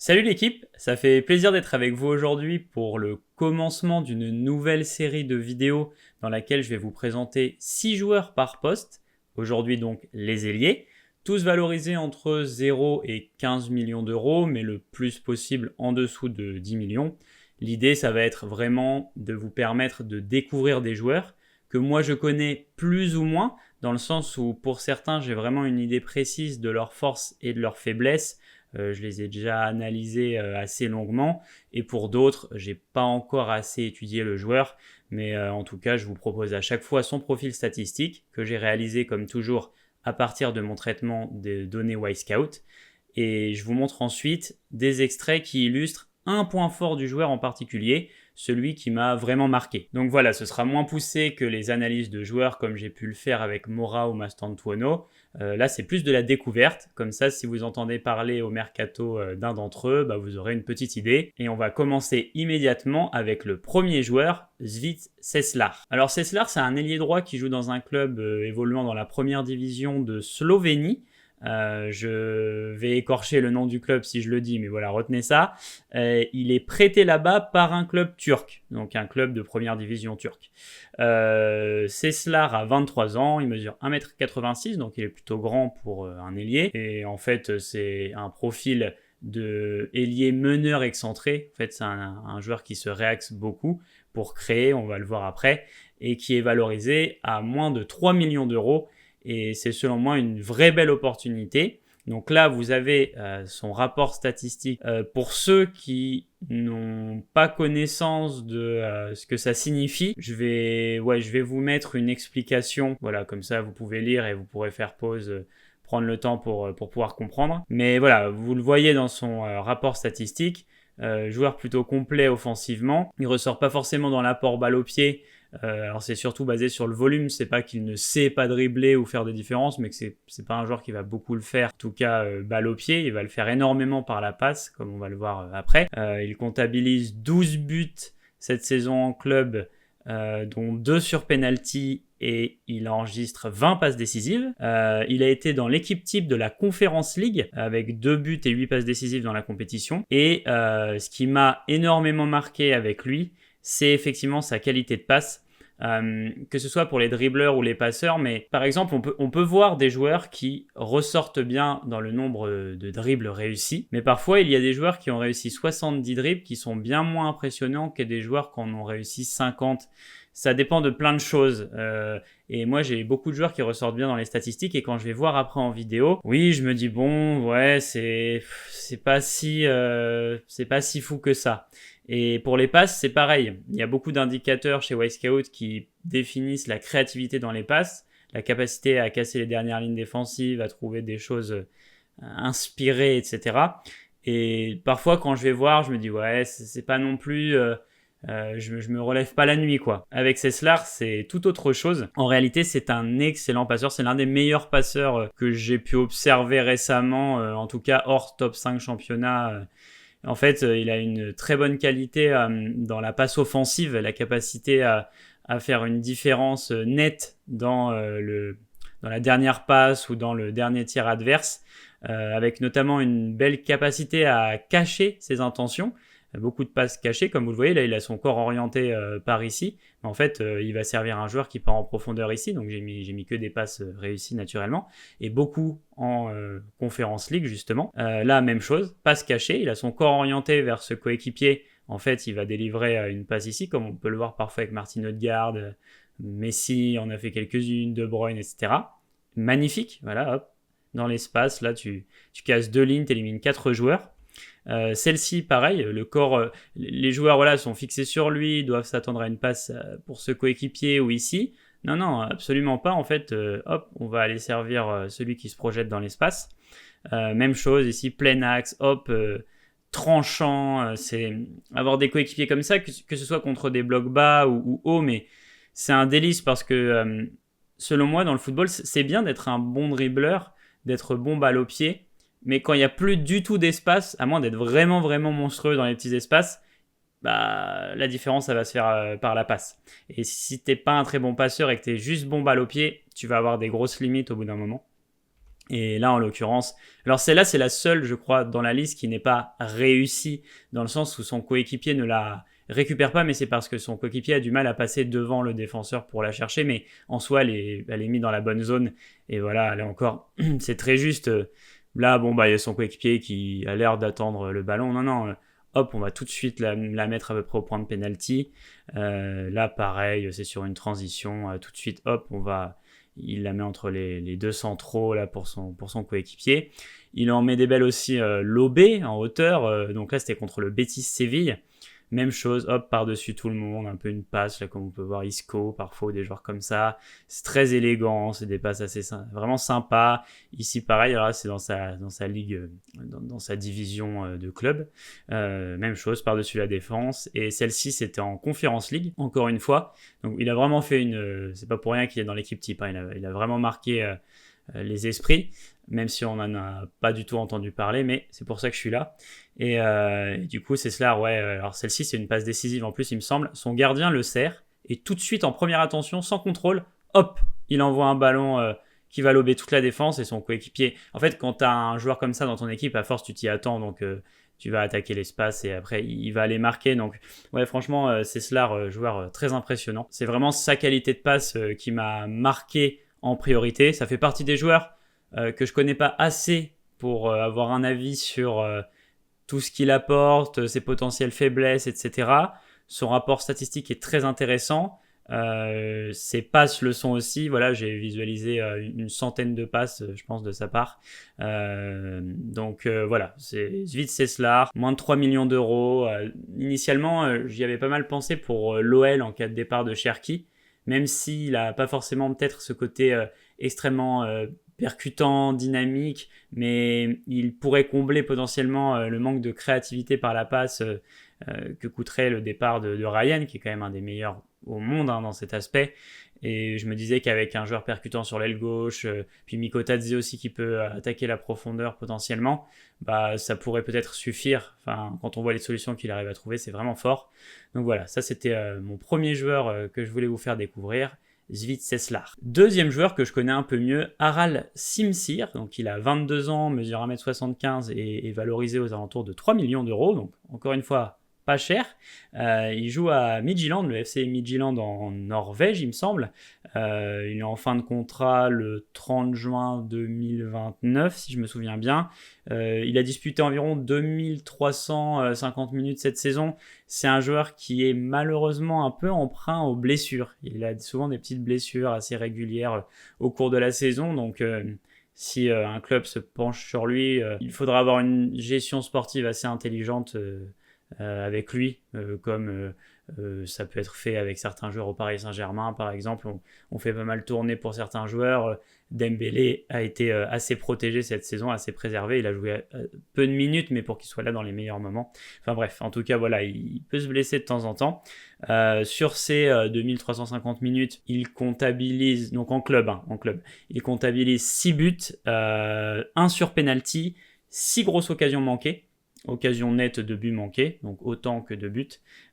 Salut l'équipe, ça fait plaisir d'être avec vous aujourd'hui pour le commencement d'une nouvelle série de vidéos dans laquelle je vais vous présenter 6 joueurs par poste, aujourd'hui donc les ailiers, tous valorisés entre 0 et 15 millions d'euros, mais le plus possible en dessous de 10 millions. L'idée, ça va être vraiment de vous permettre de découvrir des joueurs que moi je connais plus ou moins, dans le sens où pour certains j'ai vraiment une idée précise de leurs forces et de leurs faiblesses. Je les ai déjà analysés assez longuement et pour d'autres, j'ai pas encore assez étudié le joueur, mais en tout cas, je vous propose à chaque fois son profil statistique que j'ai réalisé comme toujours à partir de mon traitement des données Wisecout et je vous montre ensuite des extraits qui illustrent un point fort du joueur en particulier, celui qui m'a vraiment marqué. Donc voilà, ce sera moins poussé que les analyses de joueurs comme j'ai pu le faire avec Mora ou Mastantuono. Là, c'est plus de la découverte. Comme ça, si vous entendez parler au mercato d'un d'entre eux, vous aurez une petite idée. Et on va commencer immédiatement avec le premier joueur, Zvit Seslar. Alors Seslar, c'est un ailier droit qui joue dans un club évoluant dans la première division de Slovénie. Je vais écorcher le nom du club si je le dis, mais voilà, retenez ça. Il est prêté là-bas par un club turc, donc un club de première division turque. Seslar a 23 ans, il mesure 1m86, donc il est plutôt grand pour un ailier. Et en fait, c'est un profil de ailier meneur excentré. En fait, c'est un joueur qui se réaxe beaucoup pour créer, on va le voir après, et qui est valorisé à moins de 3 millions d'euros. Et c'est selon moi une vraie belle opportunité. Donc là, vous avez son rapport statistique. Pour ceux qui n'ont pas connaissance de ce que ça signifie, je vais vous mettre une explication. Voilà, comme ça, vous pouvez lire et vous pourrez faire pause, prendre le temps pour pouvoir comprendre. Mais voilà, vous le voyez dans son rapport statistique. Joueur plutôt complet offensivement. Il ressort pas forcément dans l'apport balle au pied. Alors c'est surtout basé sur le volume, c'est pas qu'il ne sait pas dribbler ou faire des différences, mais que c'est pas un joueur qui va beaucoup le faire. En tout cas, balle au pied, il va le faire énormément par la passe, comme on va le voir après. Il comptabilise 12 buts cette saison en club, dont 2 sur penalty, et il enregistre 20 passes décisives. Il a été dans l'équipe type de la Conference League avec 2 buts et 8 passes décisives dans la compétition. Et ce qui m'a énormément marqué avec lui, c'est effectivement sa qualité de passe. Que ce soit pour les dribbleurs ou les passeurs, mais par exemple, on peut voir des joueurs qui ressortent bien dans le nombre de dribbles réussis, mais parfois il y a des joueurs qui ont réussi 70 dribbles qui sont bien moins impressionnants que des joueurs qui en ont réussi 50. Ça dépend de plein de choses. Et moi, j'ai beaucoup de joueurs qui ressortent bien dans les statistiques. Et quand je vais voir après en vidéo, oui, je me dis bon, ouais, c'est pas si fou que ça. Et pour les passes, c'est pareil. Il y a beaucoup d'indicateurs chez Wisecout qui définissent la créativité dans les passes, la capacité à casser les dernières lignes défensives, à trouver des choses inspirées, etc. Et parfois, quand je vais voir, je me dis ouais, c'est pas non plus. Je me relève pas la nuit, quoi. Avec Seslar, c'est tout autre chose. En réalité, c'est un excellent passeur. C'est l'un des meilleurs passeurs que j'ai pu observer récemment, en tout cas hors top 5 championnat. En fait, il a une très bonne qualité dans la passe offensive, la capacité à faire une différence nette dans la dernière passe ou dans le dernier tir adverse, avec notamment une belle capacité à cacher ses intentions. Beaucoup de passes cachées, comme vous le voyez, là il a son corps orienté par ici, mais en fait il va servir un joueur qui part en profondeur ici, donc j'ai mis que des passes réussies naturellement, et beaucoup en Conference League justement. Là même chose, passe cachée, il a son corps orienté vers ce coéquipier, en fait il va délivrer une passe ici, comme on peut le voir parfois avec Martin Odegaard, Messi en a fait quelques-unes, De Bruyne, etc. Magnifique, voilà, hop, dans l'espace, là tu casses 2 lignes, t'élimines 4 joueurs. Celle-ci, pareil, le corps, les joueurs voilà, sont fixés sur lui, doivent s'attendre à une passe pour ce coéquipier ou ici. Non, absolument pas. En fait, hop, on va aller servir celui qui se projette dans l'espace. Même chose ici, plein axe, hop, tranchant. C'est avoir des coéquipiers comme ça, que ce soit contre des blocs bas ou hauts, mais c'est un délice parce que selon moi, dans le football, c'est bien d'être un bon dribbleur, d'être bon balle au pied. Mais quand il n'y a plus du tout d'espace, à moins d'être vraiment, vraiment monstrueux dans les petits espaces, la différence, ça va se faire par la passe. Et si t'es pas un très bon passeur et que t'es juste bon balle au pied, tu vas avoir des grosses limites au bout d'un moment. Et là, en l'occurrence, alors celle-là, c'est la seule, je crois, dans la liste qui n'est pas réussie, dans le sens où son coéquipier ne la récupère pas, mais c'est parce que son coéquipier a du mal à passer devant le défenseur pour la chercher, mais en soi, elle est mise dans la bonne zone. Et voilà, là encore, c'est très juste. Là, bon, bah, il y a son coéquipier qui a l'air d'attendre le ballon. Non, non, hop, on va tout de suite la mettre à peu près au point de penalty. Là, pareil, c'est sur une transition. Tout de suite, hop, il la met entre les deux centraux là, pour son coéquipier. Il en met des belles aussi lobées en hauteur. Donc là, c'était contre le Betis Séville. Même chose, hop, par-dessus tout le monde, un peu une passe, là, comme on peut voir Isco, parfois, des joueurs comme ça. C'est très élégant, c'est des passes vraiment sympas. Ici, pareil, alors là, c'est dans sa ligue, dans sa division de club. Même chose, par-dessus la défense. Et celle-ci, c'était en Conference League, encore une fois. Donc, il a vraiment fait c'est pas pour rien qu'il est dans l'équipe type, hein. Il a vraiment marqué les esprits, même si on n'en a pas du tout entendu parler, mais c'est pour ça que je suis là. Et du coup, c'est cela, ouais. Alors celle-ci, c'est une passe décisive en plus, il me semble. Son gardien le sert, et tout de suite, en première attention, sans contrôle, hop, il envoie un ballon qui va lober toute la défense et son coéquipier. En fait, quand tu as un joueur comme ça dans ton équipe, à force, tu t'y attends, donc tu vas attaquer l'espace et après, il va aller marquer. Donc, ouais, franchement, c'est cela, joueur très impressionnant. C'est vraiment sa qualité de passe qui m'a marqué en priorité. Ça fait partie des joueurs que je connais pas assez pour avoir un avis sur tout ce qu'il apporte, ses potentielles faiblesses, etc. Son rapport statistique est très intéressant. Ses passes le sont aussi. Voilà, j'ai visualisé une centaine de passes, je pense, de sa part. Donc voilà, c'est Zvid Seslar, moins de 3 millions d'euros. Initialement, j'y avais pas mal pensé pour l'OL en cas de départ de Cherki, même s'il n'a pas forcément peut-être ce côté extrêmement percutant, dynamique, mais il pourrait combler potentiellement le manque de créativité par la passe que coûterait le départ de Ryan, qui est quand même un des meilleurs au monde dans cet aspect. Et je me disais qu'avec un joueur percutant sur l'aile gauche, puis Mikko Tadze aussi qui peut attaquer la profondeur potentiellement, bah, ça pourrait peut-être suffire. Enfin, quand on voit les solutions qu'il arrive à trouver, c'est vraiment fort. Donc voilà, ça c'était mon premier joueur que je voulais vous faire découvrir. Zvid Seslar. Deuxième joueur que je connais un peu mieux, Aral Simsir. Donc il a 22 ans, mesure 1m75 et est valorisé aux alentours de 3 millions d'euros. Donc encore une fois, pas cher. Il joue à Midtjylland, le FC Midtjylland en Norvège, il me semble. Il est en fin de contrat le 30 juin 2029, si je me souviens bien. Il a disputé environ 2350 minutes cette saison. C'est un joueur qui est malheureusement un peu emprunt aux blessures. Il a souvent des petites blessures assez régulières au cours de la saison, donc si un club se penche sur lui, il faudra avoir une gestion sportive assez intelligente avec lui, comme ça peut être fait avec certains joueurs au Paris Saint-Germain, par exemple. On fait pas mal tourner pour certains joueurs. Dembélé a été assez protégé cette saison, assez préservé. Il a joué peu de minutes, mais pour qu'il soit là dans les meilleurs moments. Enfin bref, en tout cas, voilà, il peut se blesser de temps en temps. Sur ces 2350 minutes, il comptabilise, donc en club, il comptabilise 6 buts, 1 sur penalty, 6 grosses occasions manquées. Occasion nette de but manqué, donc autant que de buts.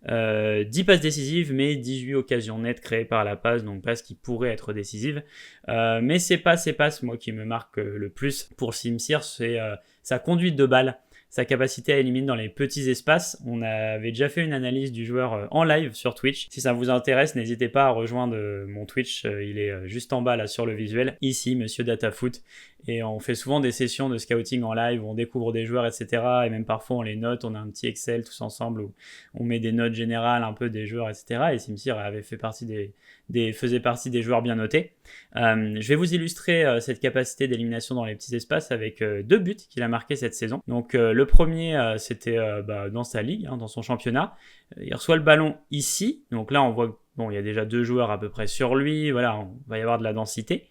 10 passes décisives, mais 18 occasions nettes créées par la passe, donc passes qui pourraient être décisives. Mais c'est pas ces passes, moi, qui me marque le plus pour Simsir, c'est sa conduite de balle, sa capacité à éliminer dans les petits espaces. On avait déjà fait une analyse du joueur en live sur Twitch. Si ça vous intéresse, n'hésitez pas à rejoindre mon Twitch. Il est juste en bas là sur le visuel. Ici, Monsieur DataFoot. Et on fait souvent des sessions de scouting en live où on découvre des joueurs, etc. Et même parfois on les note. On a un petit Excel tous ensemble où on met des notes générales un peu des joueurs, etc. Et Simsir avait fait partie faisait partie des joueurs bien notés. Je vais vous illustrer cette capacité d'élimination dans les petits espaces avec 2 buts qu'il a marqués cette saison. Donc le premier, c'était dans sa ligue, dans son championnat. Il reçoit le ballon ici. Donc là, on voit il y a déjà 2 joueurs à peu près sur lui. Voilà, on va y avoir de la densité.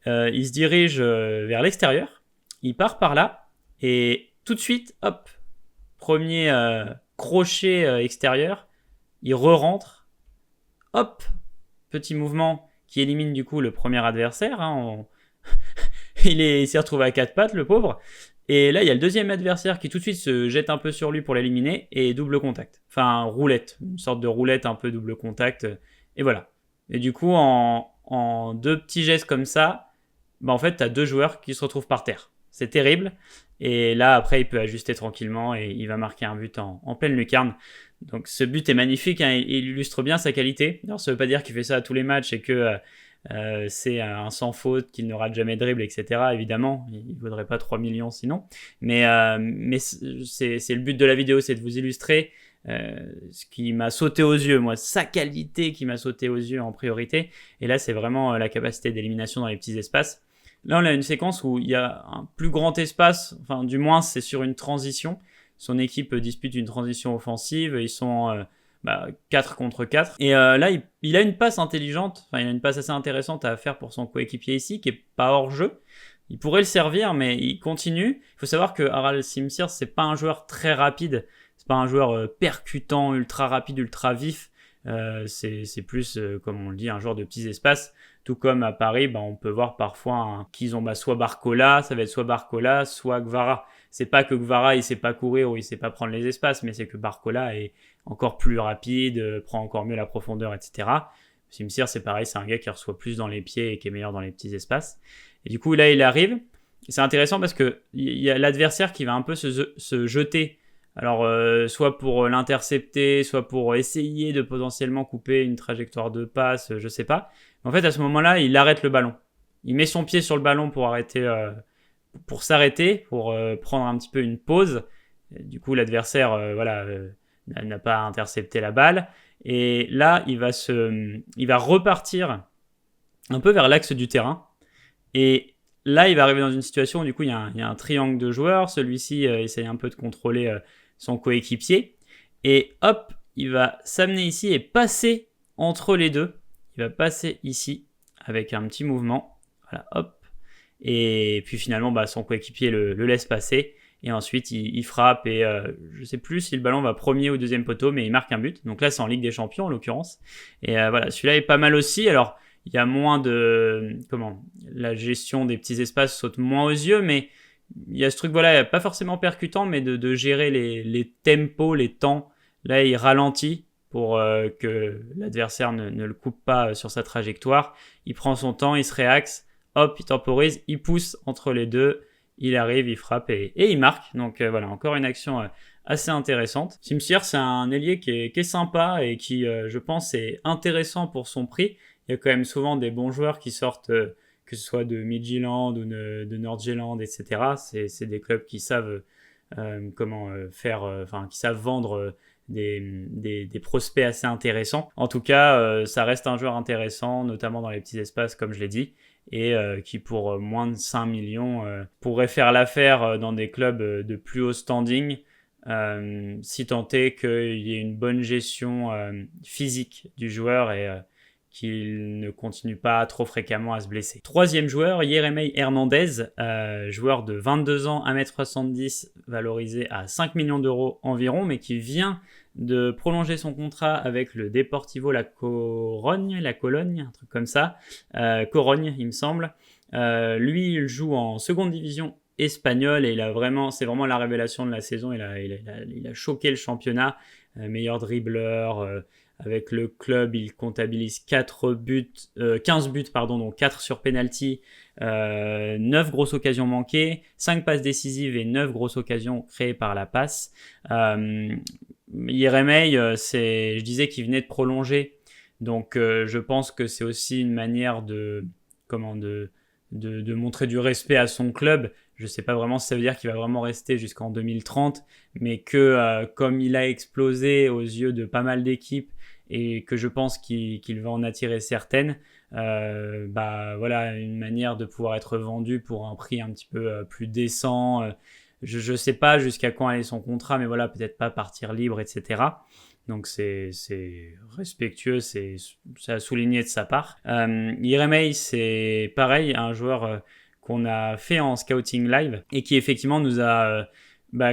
Il se dirige vers l'extérieur. Il part par là. Et tout de suite, hop, premier crochet extérieur. Il re-rentre. Hop, petit mouvement qui élimine du coup le premier adversaire. Il s'est retrouvé à 4 pattes, le pauvre. Et là, il y a le deuxième adversaire qui tout de suite se jette un peu sur lui pour l'éliminer et double contact. Enfin, roulette, une sorte de roulette un peu double contact. Et voilà. Et du coup, en 2 petits gestes comme ça, bah en fait, tu as 2 joueurs qui se retrouvent par terre. C'est terrible. Et là, après, il peut ajuster tranquillement et il va marquer un but en pleine lucarne. Donc ce but est magnifique, hein, il illustre bien sa qualité. Alors ça veut pas dire qu'il fait ça à tous les matchs et que c'est un sans faute, qu'il ne rate jamais de dribble, etc. Évidemment, il ne vaudrait pas 3 millions sinon. Mais c'est le but de la vidéo, c'est de vous illustrer ce qui m'a sauté aux yeux, moi, sa qualité qui m'a sauté aux yeux en priorité. Et là, c'est vraiment la capacité d'élimination dans les petits espaces. Là, on a une séquence où il y a un plus grand espace, enfin du moins c'est sur une transition. Son équipe dispute une transition offensive, ils sont 4 contre 4. Et là, il a une passe intelligente, enfin il a une passe assez intéressante à faire pour son coéquipier ici, qui est pas hors jeu. Il pourrait le servir, mais il continue. Il faut savoir que Harald Simsirs, c'est pas un joueur très rapide, c'est pas un joueur percutant, ultra rapide, ultra vif. C'est plus, comme on le dit, un joueur de petits espaces. Tout comme à Paris, on peut voir parfois qu'ils ont soit Barcola, ça va être soit Barcola, soit Gvara. C'est pas que Gvara il sait pas courir ou il sait pas prendre les espaces, mais c'est que Barcola est encore plus rapide, prend encore mieux la profondeur, etc. Simsirs, c'est pareil, c'est un gars qui reçoit plus dans les pieds et qui est meilleur dans les petits espaces. Et du coup, là, il arrive. C'est intéressant parce qu'il y a l'adversaire qui va un peu se jeter. Alors, soit pour l'intercepter, soit pour essayer de potentiellement couper une trajectoire de passe, je sais pas. Mais en fait, à ce moment-là, il arrête le ballon. Il met son pied sur le ballon pour s'arrêter, pour prendre un petit peu une pause. Et du coup, l'adversaire, n'a pas intercepté la balle. Et là, il va repartir un peu vers l'axe du terrain. Et là, il va arriver dans une situation où du coup, il y a un triangle de joueurs. Celui-ci essaye un peu de contrôler son coéquipier. Et hop, il va s'amener ici et passer entre les deux. Il va passer ici avec un petit mouvement. Voilà, hop. Et puis finalement, son coéquipier le laisse passer. Et ensuite, il frappe et je ne sais plus si le ballon va premier ou deuxième poteau, mais il marque un but. Donc là, c'est en Ligue des Champions en l'occurrence. Et voilà, celui-là est pas mal aussi. Alors, il y a moins la gestion des petits espaces saute moins aux yeux, mais il y a ce truc, pas forcément percutant, mais de gérer les tempos, les temps. Là, il ralentit pour que l'adversaire ne le coupe pas sur sa trajectoire. Il prend son temps, il se réaxe, hop, il temporise, il pousse entre les deux, il arrive, il frappe et il marque. Donc voilà, encore une action assez intéressante. Simsirs, c'est un ailier qui est sympa et qui, je pense, est intéressant pour son prix. Il y a quand même souvent des bons joueurs qui sortent, que ce soit de Midtjylland ou de Nordjylland, etc. C'est des clubs qui savent qui savent vendre des prospects assez intéressants. En tout cas, ça reste un joueur intéressant, notamment dans les petits espaces, comme je l'ai dit, et qui pour moins de 5 millions pourrait faire l'affaire dans des clubs de plus haut standing, si tant est qu'il y ait une bonne gestion physique du joueur et qu'il ne continue pas trop fréquemment à se blesser. Troisième joueur, Yeremey Hernandez, joueur de 22 ans, 1m70, valorisé à 5 millions d'euros environ, mais qui vient de prolonger son contrat avec le Deportivo La Corogne, un truc comme ça, Corogne il me semble. Lui, il joue en seconde division espagnole et c'est vraiment la révélation de la saison. Il a choqué le championnat, meilleur dribbleur. Avec le club, il comptabilise 15 buts, donc 4 sur penalty, 9 grosses occasions manquées, 5 passes décisives et 9 grosses occasions créées par la passe. Yeremey, je disais qu'il venait de prolonger, donc je pense que c'est aussi une manière de montrer du respect à son club. Je ne sais pas vraiment si ça veut dire qu'il va vraiment rester jusqu'en 2030, mais que comme il a explosé aux yeux de pas mal d'équipes et que je pense qu'il va en attirer certaines, une manière de pouvoir être vendu pour un prix un petit peu plus décent. Je ne sais pas jusqu'à quand aller son contrat, mais voilà, peut-être pas partir libre, etc. Donc c'est respectueux, c'est à souligner de sa part. Yeremey, c'est pareil, un joueur qu'on a fait en scouting live et qui effectivement nous a,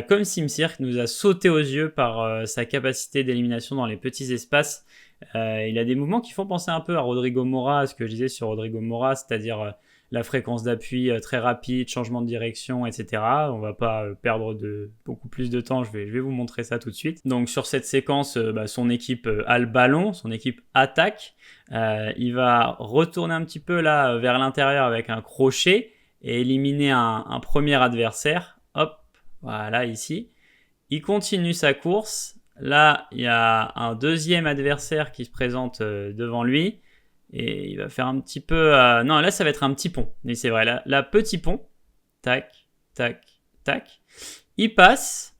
comme Simsirs, nous a sauté aux yeux par sa capacité d'élimination dans les petits espaces. Il a des mouvements qui font penser un peu à Rodrigo Mora, ce que je disais sur Rodrigo Mora, c'est-à-dire la fréquence d'appui très rapide, changement de direction, etc. On va pas perdre beaucoup plus de temps, je vais vous montrer ça tout de suite. Donc sur cette séquence, son équipe a le ballon, son équipe attaque. Il va retourner un petit peu là vers l'intérieur avec un crochet et éliminer un premier adversaire. Hop, voilà ici. Il continue sa course. Là, il y a un deuxième adversaire qui se présente devant lui. Et il va faire un petit peu... Non, là, ça va être un petit pont. Mais c'est vrai, là, petit pont. Tac, tac, tac. Il passe.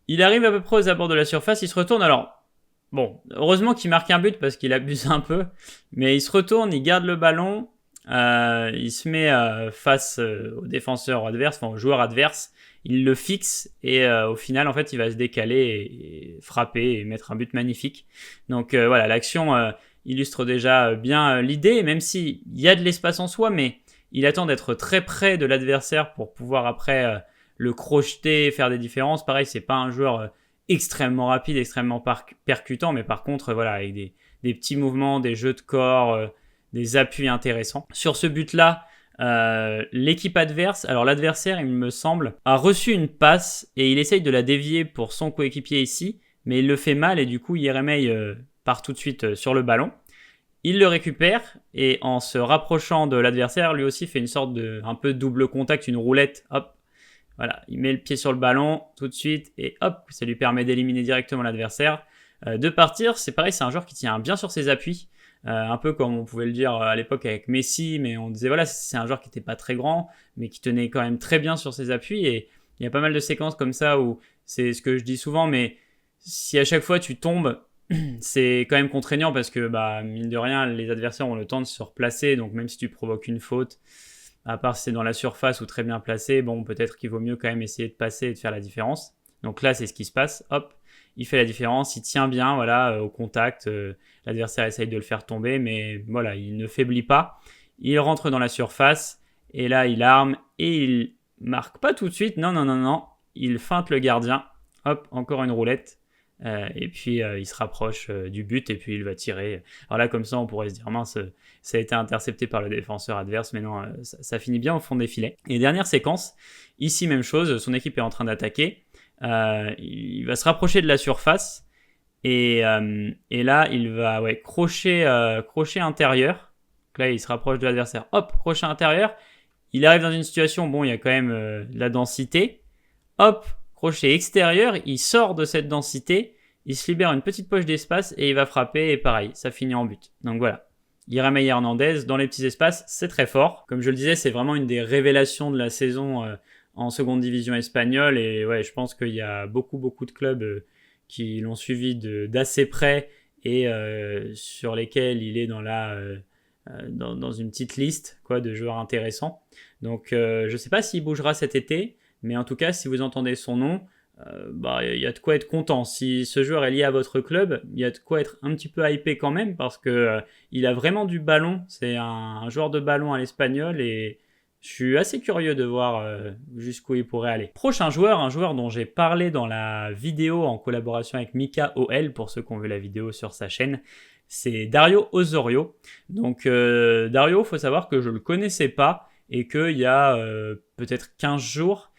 Il arrive à peu près aux abords de la surface. Il se retourne. Alors, bon, heureusement qu'il marque un but parce qu'il abuse un peu. Mais il se retourne, il garde le ballon. Il se met face au défenseur adverse, enfin au joueur adverse. Il le fixe et au final, en fait, il va se décaler et frapper et mettre un but magnifique. Donc voilà, l'action illustre déjà bien l'idée, même s'il y a de l'espace en soi, mais il attend d'être très près de l'adversaire pour pouvoir après le crocheter, faire des différences. Pareil, c'est pas un joueur extrêmement rapide, extrêmement percutant, mais par contre, voilà, avec des petits mouvements, des jeux de corps, des appuis intéressants. Sur ce but-là, l'équipe adverse, alors l'adversaire, il me semble, a reçu une passe et il essaye de la dévier pour son coéquipier ici, mais il le fait mal et du coup, Yeremeï part tout de suite sur le ballon. Il le récupère et en se rapprochant de l'adversaire, lui aussi fait une sorte de un peu double contact, une roulette. Hop, voilà, il met le pied sur le ballon tout de suite et hop, ça lui permet d'éliminer directement l'adversaire. De partir, c'est pareil, c'est un joueur qui tient bien sur ses appuis. Un peu comme on pouvait le dire à l'époque avec Messi, mais on disait voilà, c'est un joueur qui n'était pas très grand, mais qui tenait quand même très bien sur ses appuis. Et il y a pas mal de séquences comme ça où c'est ce que je dis souvent, mais si à chaque fois tu tombes, c'est quand même contraignant parce que mine de rien, les adversaires ont le temps de se replacer. Donc même si tu provoques une faute, à part si c'est dans la surface ou très bien placé, bon, peut-être qu'il vaut mieux quand même essayer de passer et de faire la différence. Donc là, c'est ce qui se passe. Hop, il fait la différence, il tient bien, voilà, au contact. L'adversaire essaye de le faire tomber, mais voilà, il ne faiblit pas. Il rentre dans la surface et là, il arme et il marque pas tout de suite. Non. Il feinte le gardien. Hop, encore une roulette. Et puis il se rapproche du but et puis il va tirer. Alors là, comme ça, on pourrait se dire mince, ça a été intercepté par le défenseur adverse, mais non, ça finit bien au fond des filets. Et dernière séquence, ici même chose, son équipe est en train d'attaquer. Il va se rapprocher de la surface et là il va crochet intérieur. Donc là il se rapproche de l'adversaire. Hop, crochet intérieur. Il arrive dans une situation, bon, il y a quand même de la densité. Hop, crochet extérieur, il sort de cette densité, il se libère une petite poche d'espace et il va frapper et pareil, ça finit en but. Donc voilà, Yeremeï Hernandez dans les petits espaces, c'est très fort. Comme je le disais, c'est vraiment une des révélations de la saison en seconde division espagnole et ouais, je pense qu'il y a beaucoup de clubs qui l'ont suivi d'assez près et sur lesquels il est dans une petite liste de joueurs intéressants. Donc je ne sais pas s'il bougera cet été, mais en tout cas, si vous entendez son nom, il y a de quoi être content. Si ce joueur est lié à votre club, il y a de quoi être un petit peu hypé quand même parce que il a vraiment du ballon. C'est un joueur de ballon à l'espagnol et je suis assez curieux de voir jusqu'où il pourrait aller. Prochain joueur, un joueur dont j'ai parlé dans la vidéo en collaboration avec Mika OL, pour ceux qui ont vu la vidéo sur sa chaîne, c'est Dario Osorio. Donc Dario, faut savoir que je le connaissais pas et qu'il y a peut-être 15 jours,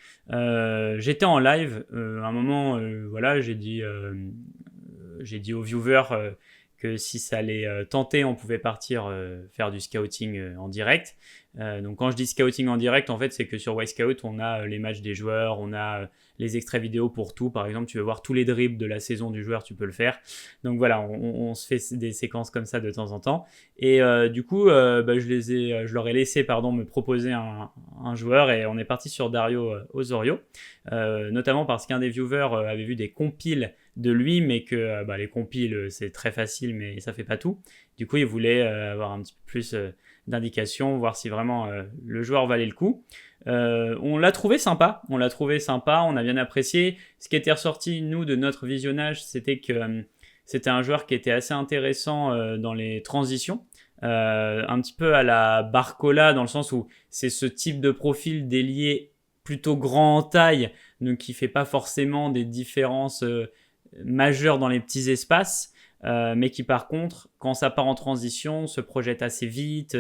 j'étais en live. À un moment, voilà, j'ai dit aux viewers que si ça les tentait, on pouvait partir faire du scouting en direct. Donc quand je dis scouting en direct, en fait, c'est que sur Wisecout, on a les matchs des joueurs, on a les extraits vidéo pour tout. Par exemple, tu veux voir tous les dribbles de la saison du joueur, tu peux le faire. Donc voilà, on se fait des séquences comme ça de temps en temps. Et du coup, je leur ai laissé me proposer un joueur et on est parti sur Dario Osorio, notamment parce qu'un des viewers avait vu des compiles de lui, mais que les compiles, c'est très facile, mais ça fait pas tout. Du coup, il voulait avoir un petit peu plus d'indications, voir si vraiment le joueur valait le coup. On l'a trouvé sympa, on a bien apprécié. Ce qui était ressorti, nous, de notre visionnage, c'était que c'était un joueur qui était assez intéressant dans les transitions. Un petit peu à la Barcola, dans le sens où c'est ce type de profil d'ailier plutôt grand en taille, donc qui fait pas forcément des différences majeures dans les petits espaces, mais qui par contre, quand ça part en transition, se projette assez vite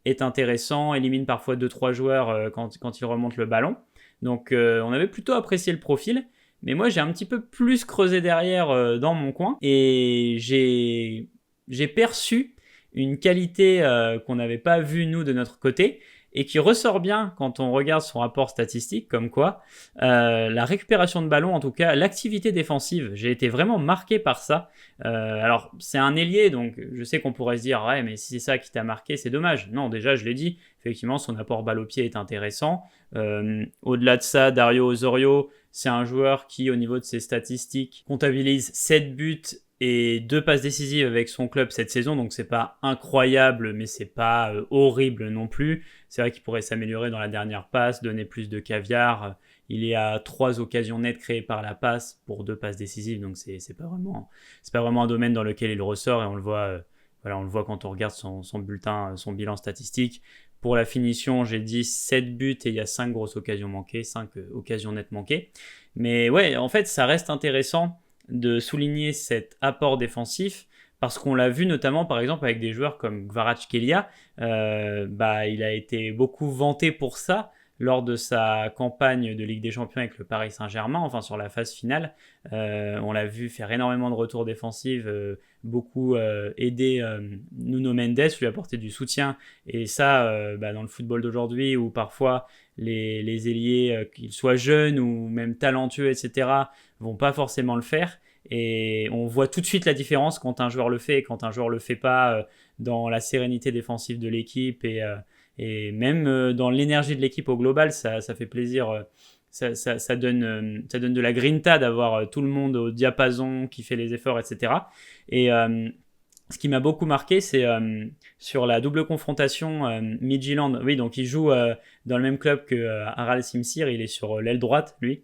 est intéressant, élimine parfois 2-3 joueurs quand il remonte le ballon. Donc on avait plutôt apprécié le profil. Mais moi, j'ai un petit peu plus creusé derrière dans mon coin et j'ai perçu une qualité qu'on n'avait pas vue, nous, de notre côté et qui ressort bien quand on regarde son rapport statistique, comme quoi la récupération de ballon, en tout cas l'activité défensive, j'ai été vraiment marqué par ça. Alors, c'est un ailier, donc je sais qu'on pourrait se dire « Ouais, mais si c'est ça qui t'a marqué, c'est dommage ». Non, déjà, je l'ai dit, effectivement, son apport balle au pied est intéressant. Au-delà de ça, Dario Osorio, c'est un joueur qui, au niveau de ses statistiques, comptabilise 7 buts et 2 passes décisives avec son club cette saison, donc c'est pas incroyable, mais c'est pas horrible non plus. C'est vrai qu'il pourrait s'améliorer dans la dernière passe, donner plus de caviar. Il est à 3 occasions nettes créées par la passe pour 2 passes décisives, donc c'est pas vraiment un domaine dans lequel il ressort et on le voit. On le voit quand on regarde son bulletin, son bilan statistique. Pour la finition, j'ai dit 7 buts et il y a 5 grosses occasions manquées, 5 occasions nettes manquées. Mais ouais, en fait, ça reste intéressant de souligner cet apport défensif parce qu'on l'a vu notamment par exemple avec des joueurs comme Kvaratskhelia. Il a été beaucoup vanté pour ça lors de sa campagne de Ligue des Champions avec le Paris Saint-Germain, enfin sur la phase finale. On l'a vu faire énormément de retours défensifs, beaucoup aider Nuno Mendes, lui apporter du soutien. Et ça, dans le football d'aujourd'hui, où parfois les ailiers, qu'ils soient jeunes ou même talentueux, etc., vont pas forcément le faire. Et on voit tout de suite la différence quand un joueur le fait et quand un joueur le fait pas dans la sérénité défensive de l'équipe et même dans l'énergie de l'équipe au global, ça fait plaisir. Ça donne de la grinta d'avoir tout le monde au diapason qui fait les efforts, etc. Et ce qui m'a beaucoup marqué, c'est sur la double confrontation Midtjylland. Oui, donc il joue dans le même club que Aral Simsir. Il est sur l'aile droite, lui.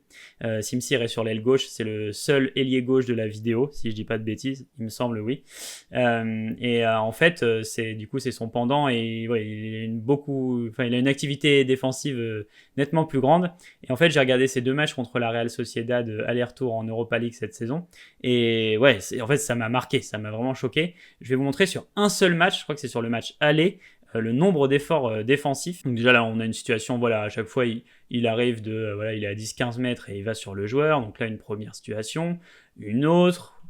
Simsir est sur l'aile gauche. C'est le seul ailier gauche de la vidéo, si je dis pas de bêtises. Il me semble, oui. En fait, c'est son pendant et ouais, il a une activité défensive nettement plus grande. Et en fait, j'ai regardé ces 2 matchs contre la Real Sociedad aller-retour en Europa League cette saison. Et ouais, en fait, ça m'a marqué, ça m'a vraiment choqué. Je vais vous montrer sur un seul match, je crois que c'est sur le match aller, le nombre d'efforts défensifs. Donc déjà là, on a une situation, voilà, à chaque fois, il arrive il est à 10-15 mètres et il va sur le joueur. Donc là, une première situation, une autre.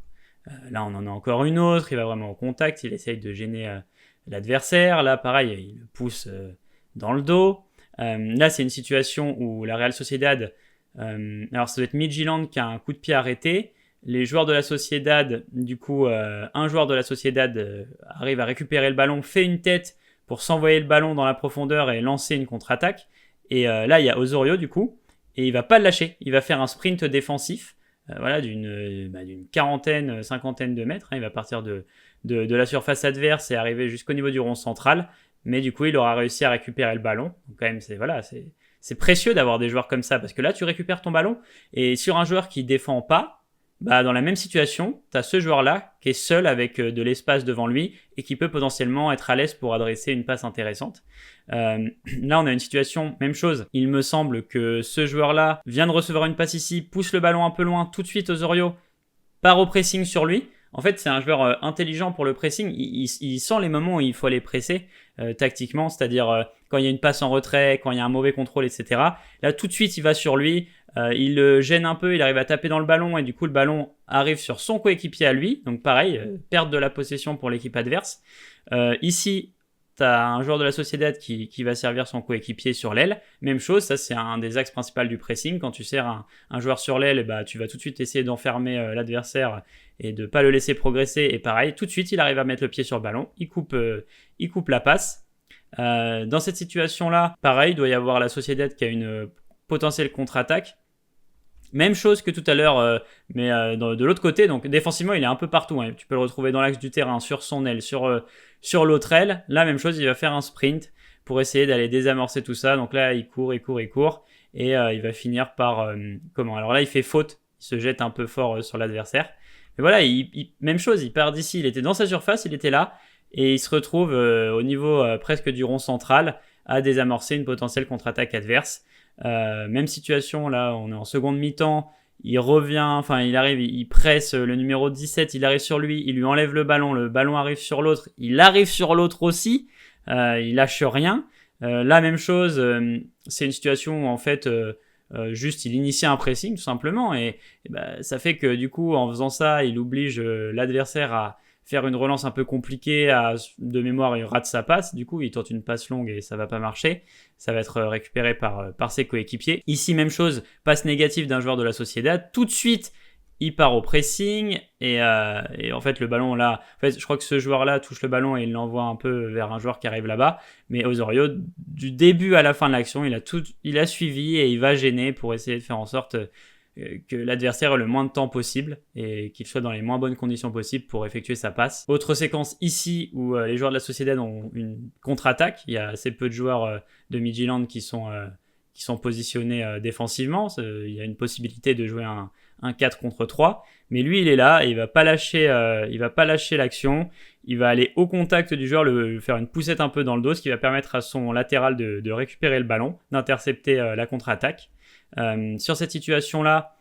Là, on en a encore une autre. Il va vraiment au contact, il essaye de gêner l'adversaire. Là, pareil, il le pousse dans le dos. Là, c'est une situation où la Real Sociedad, alors ça doit être Midtjylland qui a un coup de pied arrêté. Les joueurs de la Sociedad, du coup, un joueur de la Sociedad arrive à récupérer le ballon, fait une tête pour s'envoyer le ballon dans la profondeur et lancer une contre-attaque. Et là, il y a Osorio, du coup, et il va pas le lâcher. Il va faire un sprint défensif, d'une quarantaine, cinquantaine de mètres. Il va partir de la surface adverse et arriver jusqu'au niveau du rond central. Mais du coup, il aura réussi à récupérer le ballon. Donc quand même, c'est précieux d'avoir des joueurs comme ça parce que là, tu récupères ton ballon et sur un joueur qui défend pas, dans la même situation, tu as ce joueur-là qui est seul avec de l'espace devant lui et qui peut potentiellement être à l'aise pour adresser une passe intéressante. Là, on a une situation, même chose. Il me semble que ce joueur-là vient de recevoir une passe ici, pousse le ballon un peu loin, tout de suite Osorio part au pressing sur lui. En fait, c'est un joueur intelligent pour le pressing. Il sent les moments où il faut aller presser tactiquement, c'est-à-dire quand il y a une passe en retrait, quand il y a un mauvais contrôle, etc. Là, tout de suite, il va sur lui. Il le gêne un peu, il arrive à taper dans le ballon et du coup le ballon arrive sur son coéquipier à lui. Donc pareil, perte de la possession pour l'équipe adverse. Ici, tu as un joueur de la Sociedad qui va servir son coéquipier sur l'aile. Même chose, ça c'est un des axes principaux du pressing. Quand tu sers un joueur sur l'aile, tu vas tout de suite essayer d'enfermer l'adversaire et de ne pas le laisser progresser. Et pareil, tout de suite il arrive à mettre le pied sur le ballon, il coupe la passe. Dans cette situation-là, pareil, il doit y avoir la Sociedad qui a une potentielle contre-attaque. Même chose que tout à l'heure, mais de l'autre côté. Donc défensivement, il est un peu partout. Hein. Tu peux le retrouver dans l'axe du terrain, sur son aile, sur l'autre aile. Là, même chose, il va faire un sprint pour essayer d'aller désamorcer tout ça. Donc là, il court. Et il va finir par... Alors là, il fait faute. Il se jette un peu fort sur l'adversaire. Mais voilà, même chose, il part d'ici. Il était dans sa surface, il était là. Et il se retrouve au niveau presque du rond central à désamorcer une potentielle contre-attaque adverse. Même situation, là on est en seconde mi-temps, il revient, il arrive, il presse le numéro 17, il arrive sur lui, il lui enlève le ballon arrive sur l'autre, il arrive sur l'autre aussi, il lâche rien. La même chose, c'est une situation où en fait juste il initie un pressing tout simplement et bah, ça fait que du coup en faisant ça il oblige l'adversaire à faire une relance un peu compliquée, de mémoire il rate sa passe, du coup il tente une passe longue et ça va pas marcher, ça va être récupéré par ses coéquipiers. Ici même chose, passe négative d'un joueur de la Sociedad, tout de suite il part au pressing et en fait le ballon là, en fait je crois que ce joueur là touche le ballon et il l'envoie un peu vers un joueur qui arrive là-bas, mais Osorio du début à la fin de l'action il a suivi et il va gêner pour essayer de faire en sorte que l'adversaire ait le moins de temps possible et qu'il soit dans les moins bonnes conditions possibles pour effectuer sa passe. Autre séquence ici où les joueurs de la Sociedad ont une contre-attaque, il y a assez peu de joueurs de Midtjylland qui sont positionnés défensivement, il y a une possibilité de jouer un 4 contre 3, mais lui il est là et il va pas lâcher l'action, il va aller au contact du joueur, le faire une poussette un peu dans le dos, ce qui va permettre à son latéral de récupérer le ballon, d'intercepter la contre-attaque. Sur cette situation-là,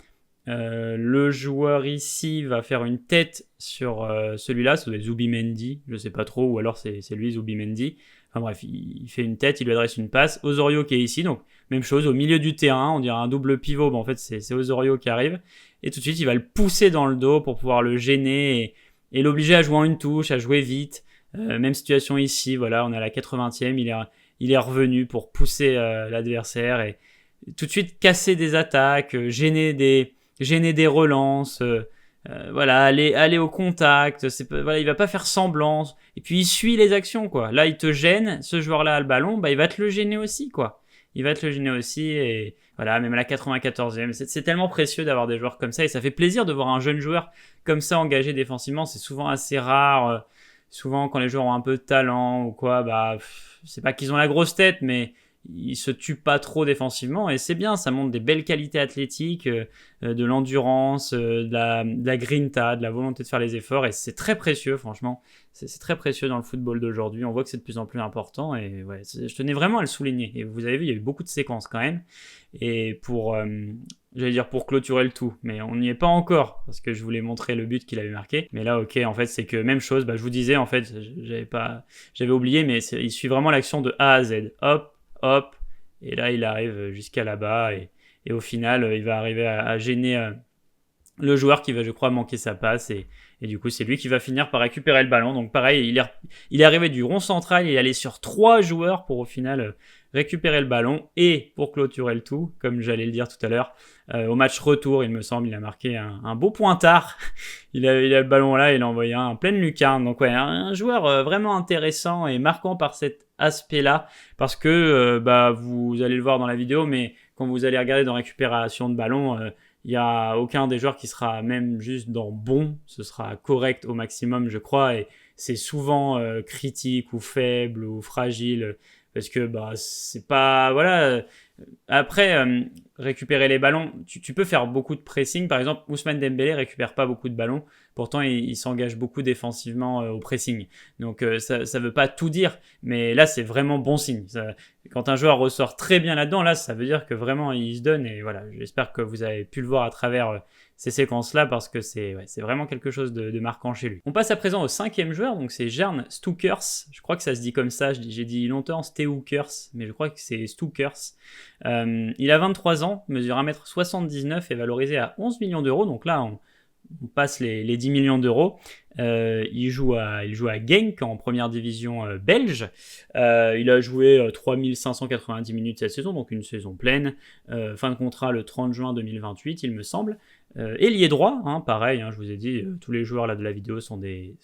le joueur ici va faire une tête sur celui-là, ça doit être Zubimendi, je sais pas trop, ou alors c'est lui Zubimendi. Enfin bref, il fait une tête, il lui adresse une passe. Osorio qui est ici, donc même chose, au milieu du terrain, on dirait un double pivot, mais en fait c'est Osorio qui arrive. Et tout de suite, il va le pousser dans le dos pour pouvoir le gêner et l'obliger à jouer en une touche, à jouer vite. Même situation ici, voilà, on est à la 80e, il est revenu pour pousser l'adversaire et tout de suite casser des attaques, gêner des relances, voilà, aller au contact, voilà, il va pas faire semblant, et puis il suit les actions, quoi. Là, il te gêne, ce joueur-là a le ballon, bah, il va te le gêner aussi, quoi. Il va te le gêner aussi, et voilà, même à la 94e, c'est tellement précieux d'avoir des joueurs comme ça, et ça fait plaisir de voir un jeune joueur comme ça engagé défensivement, c'est souvent assez rare, souvent quand les joueurs ont un peu de talent ou quoi, bah, c'est pas qu'ils ont la grosse tête, mais il se tue pas trop défensivement et c'est bien, ça montre des belles qualités athlétiques, de l'endurance, de la grinta, de la volonté de faire les efforts et c'est très précieux franchement, c'est très précieux dans le football d'aujourd'hui, on voit que c'est de plus en plus important et ouais, je tenais vraiment à le souligner et vous avez vu il y a eu beaucoup de séquences quand même et j'allais dire pour clôturer le tout, mais on n'y est pas encore parce que je voulais montrer le but qu'il avait marqué. Mais là, ok, en fait, c'est que même chose. Bah, je vous disais, en fait, j'avais oublié, mais il suit vraiment l'action de A à Z. Hop, hop, et là, il arrive jusqu'à là-bas et au final, il va arriver à gêner le joueur qui va, je crois, manquer sa passe et du coup, c'est lui qui va finir par récupérer le ballon. Donc, pareil, il est arrivé du rond central, il est allé sur 3 joueurs pour au final récupérer le ballon et pour clôturer le tout, comme j'allais le dire tout à l'heure, au match retour, il me semble, il a marqué un beau pointard. il a le ballon là, il a envoyé un pleine lucarne. Donc, ouais, un joueur vraiment intéressant et marquant par cet aspect-là parce que bah, vous allez le voir dans la vidéo, mais quand vous allez regarder dans récupération de ballon, il n'y a aucun des joueurs qui sera même juste dans bon, ce sera correct au maximum, je crois, et c'est souvent critique ou faible ou fragile, parce que bah, c'est pas... Voilà. Après, récupérer les ballons, tu peux faire beaucoup de pressing. Par exemple, Ousmane Dembélé récupère pas beaucoup de ballons, pourtant il s'engage beaucoup défensivement au pressing. Donc ça ne veut pas tout dire, mais là c'est vraiment bon signe. Quand un joueur ressort très bien là-dedans, là ça veut dire que vraiment il se donne et voilà, j'espère que vous avez pu le voir à travers ces séquences-là parce que c'est vraiment quelque chose de marquant chez lui. On passe à présent au 5e joueur, donc c'est Jern Stoukers. Je crois que ça se dit comme ça, j'ai dit longtemps Steukers, mais je crois que c'est Stoukers. Il a 23 ans, mesure 1m79 et valorisé à 11 millions d'euros, donc là on passe les 10 millions d'euros. Il joue à Genk en première division belge. Il a joué 3590 minutes cette saison, donc une saison pleine. Fin de contrat le 30 juin 2028, il me semble. Ailier droit, hein, pareil, hein, je vous ai dit, tous les joueurs là de la vidéo sont des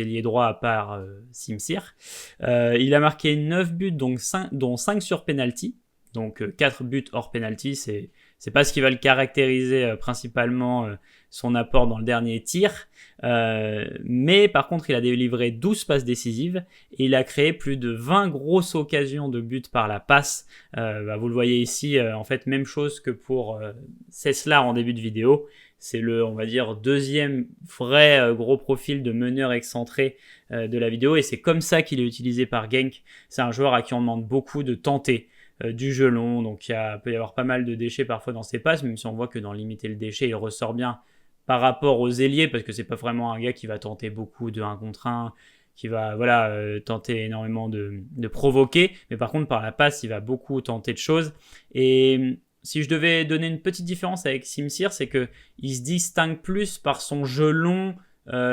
ailiers droits à part Simsir. Il a marqué 9 buts, dont 5 sur penalty. Donc 4 buts hors penalty, c'est pas ce qui va le caractériser principalement son apport dans le dernier tir. Mais par contre, il a délivré 12 passes décisives et il a créé plus de 20 grosses occasions de but par la passe. Vous le voyez ici, en fait, même chose que pour Seslar en début de vidéo. C'est le, on va dire, deuxième vrai gros profil de meneur excentré de la vidéo et c'est comme ça qu'il est utilisé par Genk. C'est un joueur à qui on demande beaucoup de tenter. Du jeu long, donc peut y avoir pas mal de déchets parfois dans ses passes, même si on voit que dans limiter le déchet, il ressort bien par rapport aux ailiers, parce que c'est pas vraiment un gars qui va tenter beaucoup de 1 contre 1, qui va tenter énormément de provoquer, mais par contre par la passe il va beaucoup tenter de choses. Et si je devais donner une petite différence avec Simsir, c'est qu'il se distingue plus par son jeu long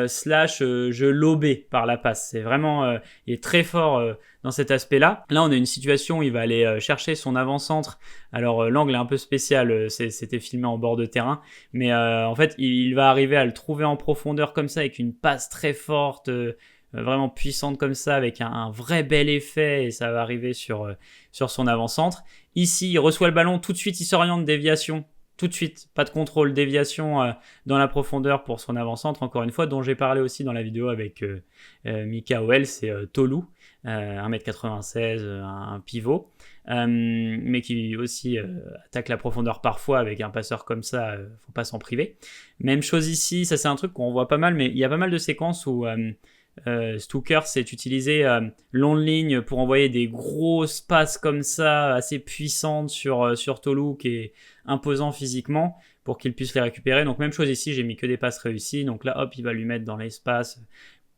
slash jeu lobé par la passe. C'est vraiment, il est très fort dans cet aspect-là. Là, on a une situation où il va aller chercher son avant-centre. Alors, l'angle est un peu spécial, c'était filmé en bord de terrain, mais en fait, il va arriver à le trouver en profondeur comme ça, avec une passe très forte, vraiment puissante comme ça, avec un vrai bel effet, et ça va arriver sur son avant-centre. Ici, il reçoit le ballon, tout de suite, il s'oriente déviation. Tout de suite, pas de contrôle, déviation dans la profondeur pour son avant-centre, encore une fois, dont j'ai parlé aussi dans la vidéo avec Mika OL, c'est Tolu, 1m96, un pivot, mais qui aussi attaque la profondeur parfois avec un passeur comme ça, faut pas s'en priver. Même chose ici, ça c'est un truc qu'on voit pas mal, mais il y a pas mal de séquences où Stuker c'est utilisé long de ligne pour envoyer des grosses passes comme ça, assez puissantes sur Tolu, qui est imposant physiquement, pour qu'il puisse les récupérer. Donc même chose ici, j'ai mis que des passes réussies, donc là hop, il va lui mettre dans l'espace.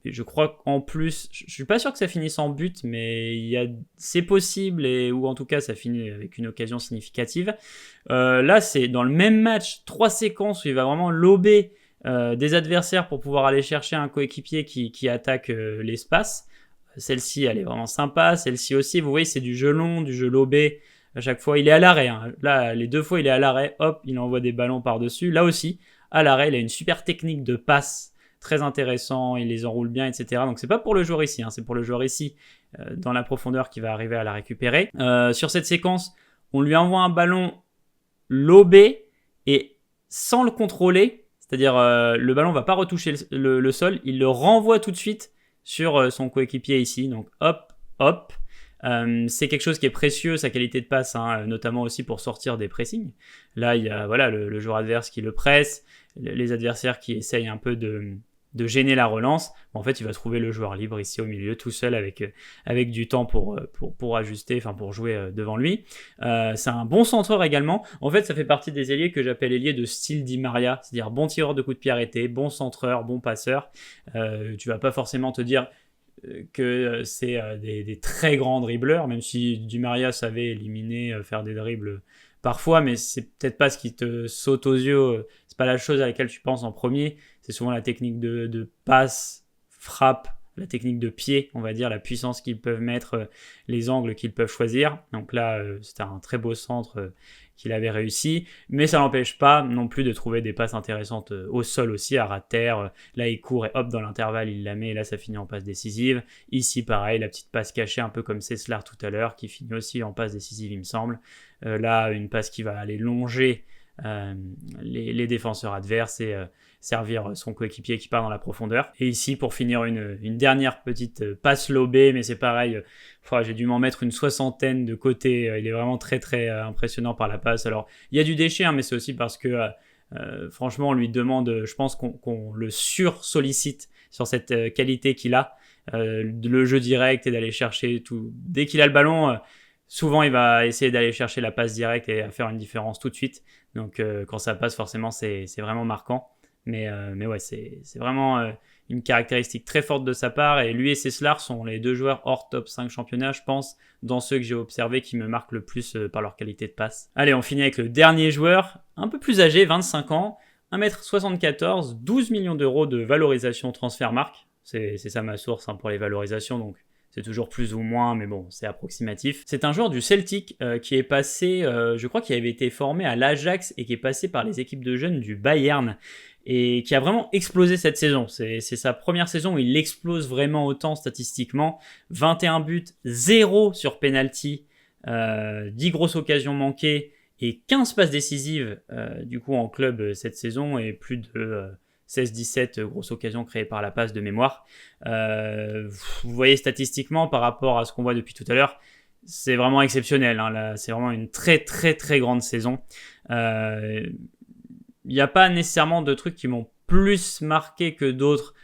Et je crois qu'en plus, je suis pas sûr que ça finisse en but, mais c'est possible, ou en tout cas ça finit avec une occasion significative. Là c'est dans le même match, 3 séquences où il va vraiment lober des adversaires pour pouvoir aller chercher un coéquipier qui attaque l'espace. Celle-ci elle est vraiment sympa, celle-ci aussi, vous voyez c'est du jeu long, du jeu lobé. À chaque fois, il est à l'arrêt. Hein. Là, les 2 fois, il est à l'arrêt. Hop, il envoie des ballons par-dessus. Là aussi, à l'arrêt, il a une super technique de passe très intéressant. Il les enroule bien, etc. Donc, c'est pas pour le joueur ici. Hein. C'est pour le joueur ici, dans la profondeur, qui va arriver à la récupérer. Sur cette séquence, on lui envoie un ballon lobé et sans le contrôler. C'est-à-dire, le ballon va pas retoucher le sol. Il le renvoie tout de suite sur son coéquipier ici. Donc, hop, hop. C'est quelque chose qui est précieux, sa qualité de passe, hein, notamment aussi pour sortir des pressings. Là, il y a le joueur adverse qui le presse, les adversaires qui essayent un peu de gêner la relance. En fait, il va trouver le joueur libre ici au milieu, tout seul, avec du temps pour ajuster, enfin pour jouer devant lui. C'est un bon centreur également. En fait, ça fait partie des ailiers que j'appelle ailiers de style Di Maria, c'est-à-dire bon tireur de coups de pied arrêtés, bon centreur, bon passeur. Tu vas pas forcément te dire que c'est des très grands dribbleurs, même si Di Maria savait éliminer, faire des dribbles parfois, mais c'est peut-être pas ce qui te saute aux yeux, c'est pas la chose à laquelle tu penses en premier, c'est souvent la technique de passe, frappe, la technique de pied, on va dire, la puissance qu'ils peuvent mettre, les angles qu'ils peuvent choisir. Donc là, c'était un très beau centre qu'il avait réussi, mais ça n'empêche pas non plus de trouver des passes intéressantes au sol aussi, à ras de terre. Là, il court et hop, dans l'intervalle, il la met, et là, ça finit en passe décisive. Ici, pareil, la petite passe cachée, un peu comme Sessler tout à l'heure, qui finit aussi en passe décisive, il me semble. Là, une passe qui va aller longer les défenseurs adverses et servir son coéquipier qui part dans la profondeur. Et ici, pour finir, une dernière petite passe lobée, mais c'est pareil, j'ai dû m'en mettre une 60aine de côté. Il est vraiment très très impressionnant par la passe. Alors, il y a du déchet, hein, mais c'est aussi parce que franchement, on lui demande, je pense qu'on le sur-sollicite sur cette qualité qu'il a, le jeu direct et d'aller chercher tout. Dès qu'il a le ballon, souvent il va essayer d'aller chercher la passe directe et à faire une différence tout de suite. Donc quand ça passe, forcément, c'est vraiment marquant. Mais ouais, c'est vraiment une caractéristique très forte de sa part. Et lui et Sessler sont les 2 joueurs hors top 5 championnat, je pense, dans ceux que j'ai observés qui me marquent le plus par leur qualité de passe. Allez, on finit avec le dernier joueur, un peu plus âgé, 25 ans, 1m74, 12 millions d'euros de valorisation Transfermarkt. C'est ça ma source pour les valorisations, donc c'est toujours plus ou moins, mais bon, c'est approximatif. C'est un joueur du Celtic qui est passé, je crois qu'il avait été formé à l'Ajax et qui est passé par les équipes de jeunes du Bayern et qui a vraiment explosé cette saison. C'est sa première saison où il explose vraiment autant statistiquement. 21 buts, 0 sur penalty, 10 grosses occasions manquées et 15 passes décisives du coup en club cette saison et plus de 16-17 grosses occasions créées par la passe de mémoire. Vous voyez statistiquement par rapport à ce qu'on voit depuis tout à l'heure, c'est vraiment exceptionnel. Hein, là, c'est vraiment une très très très grande saison. Il n'y a pas nécessairement de trucs qui m'ont plus marqué que d'autres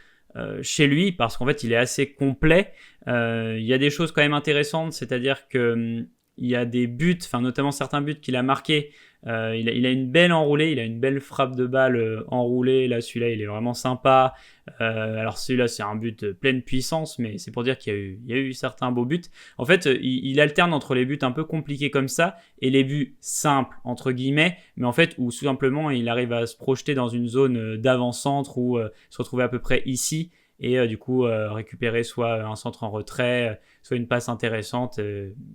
chez lui, parce qu'en fait il est assez complet. Il y a des choses quand même intéressantes, c'est-à-dire que il y a des buts, notamment certains buts qu'il a marqués Il a une belle enroulée, il a une belle frappe de balle enroulée. Là, celui-là, il est vraiment sympa. Alors celui-là, c'est un but pleine puissance, mais c'est pour dire qu'il y a eu certains beaux buts. En fait, il alterne entre les buts un peu compliqués comme ça et les buts simples, entre guillemets, mais en fait, où tout simplement, il arrive à se projeter dans une zone d'avant-centre ou se retrouver à peu près ici et du coup récupérer soit un centre en retrait, soit une passe intéressante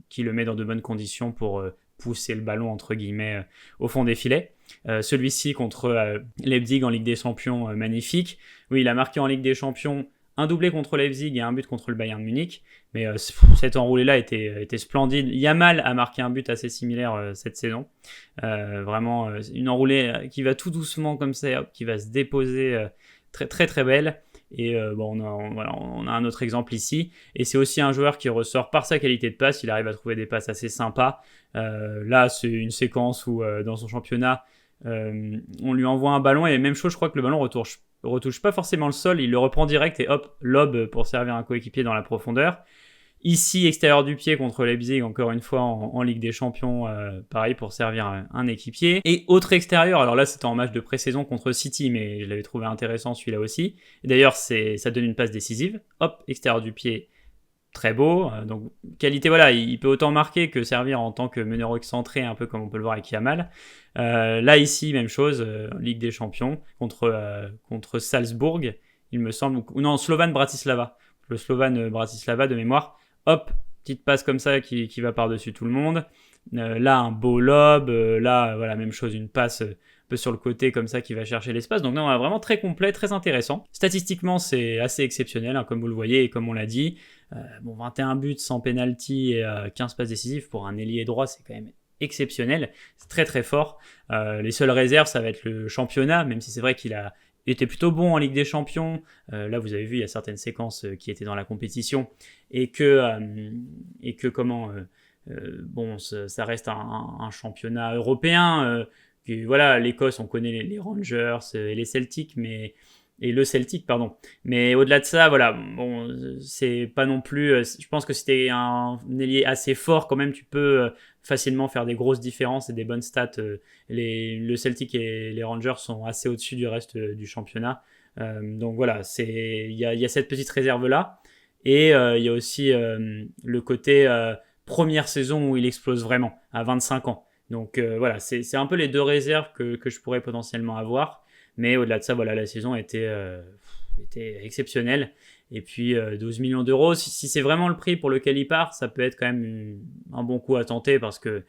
qui le met dans de bonnes conditions pour pousser le ballon entre guillemets au fond des filets. Celui-ci contre Leipzig en Ligue des Champions, magnifique. Oui, il a marqué en Ligue des Champions un doublé contre Leipzig et un but contre le Bayern Munich. Mais cet enroulé-là était splendide. Yamal a marqué un but assez similaire cette saison. Vraiment une enroulée qui va tout doucement comme ça, qui va se déposer très très très belle. Et on a un autre exemple ici. Et c'est aussi un joueur qui ressort par sa qualité de passe. Il arrive à trouver des passes assez sympas. Là, c'est une séquence où dans son championnat, on lui envoie un ballon et même chose, je crois que le ballon retouche pas forcément le sol. Il le reprend direct et hop, lob pour servir un coéquipier dans la profondeur. Ici, extérieur du pied contre Leipzig, encore une fois en Ligue des Champions, pareil pour servir un équipier. Et autre extérieur, alors là c'était en match de pré-saison contre City, mais je l'avais trouvé intéressant celui-là aussi. Et d'ailleurs, ça donne une passe décisive. Hop, extérieur du pied, très beau. Donc qualité, voilà, il peut autant marquer que servir en tant que meneur excentré, un peu comme on peut le voir avec Yamal. Là ici, même chose, Ligue des Champions contre Salzbourg, il me semble, ou non, Slovan Bratislava. Le Slovan Bratislava de mémoire. Hop, petite passe comme ça qui va par-dessus tout le monde. Là, un beau lob. Là, voilà, même chose, une passe un peu sur le côté comme ça qui va chercher l'espace. Donc, non, vraiment très complet, très intéressant. Statistiquement, c'est assez exceptionnel, hein, comme vous le voyez et comme on l'a dit. 21 buts sans penalty et 15 passes décisives pour un ailier droit, c'est quand même exceptionnel. C'est très très fort. Les seules réserves, ça va être le championnat, même si c'est vrai qu'il était plutôt bon en Ligue des Champions. Là, vous avez vu, il y a certaines séquences qui étaient dans la compétition et que ça reste un championnat européen. Voilà, l'Écosse, on connaît les Rangers et les Celtics, et le Celtic, pardon. Mais au-delà de ça, voilà, bon, c'est pas non plus. Je pense que si t'es un ailier assez fort, quand même, tu peux facilement faire des grosses différences et des bonnes stats. Le Celtic et les Rangers sont assez au-dessus du reste du championnat. Donc voilà, il y a cette petite réserve-là. Et il y a aussi le côté première saison où il explose vraiment, à 25 ans. Donc voilà, c'est un peu les deux réserves que je pourrais potentiellement avoir. Mais au-delà de ça, voilà, la saison était exceptionnelle. Et puis 12 millions d'euros, si c'est vraiment le prix pour lequel il part, ça peut être quand même un bon coup à tenter parce que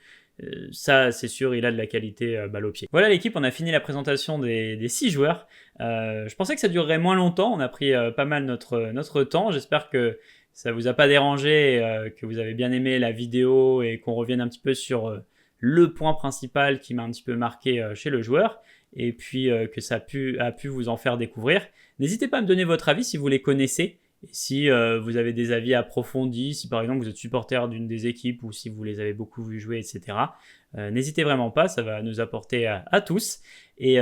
ça, c'est sûr, il a de la qualité balle au pied. Voilà l'équipe, on a fini la présentation des 6 joueurs. Je pensais que ça durerait moins longtemps, on a pris pas mal notre temps. J'espère que ça vous a pas dérangé, que vous avez bien aimé la vidéo et qu'on revienne un petit peu sur le point principal qui m'a un petit peu marqué chez le joueur. Et puis que ça a pu vous en faire découvrir. N'hésitez pas à me donner votre avis si vous les connaissez, et si vous avez des avis approfondis, si par exemple vous êtes supporter d'une des équipes ou si vous les avez beaucoup vu jouer, etc. N'hésitez vraiment pas, ça va nous apporter à tous. Et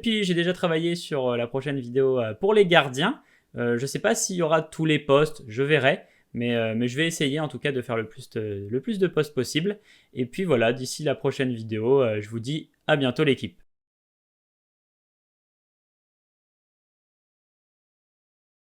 puis j'ai déjà travaillé sur la prochaine vidéo pour les gardiens. Je ne sais pas s'il y aura tous les postes, je verrai. Mais je vais essayer en tout cas de faire le plus de postes possible. Et puis voilà, d'ici la prochaine vidéo, je vous dis à bientôt l'équipe.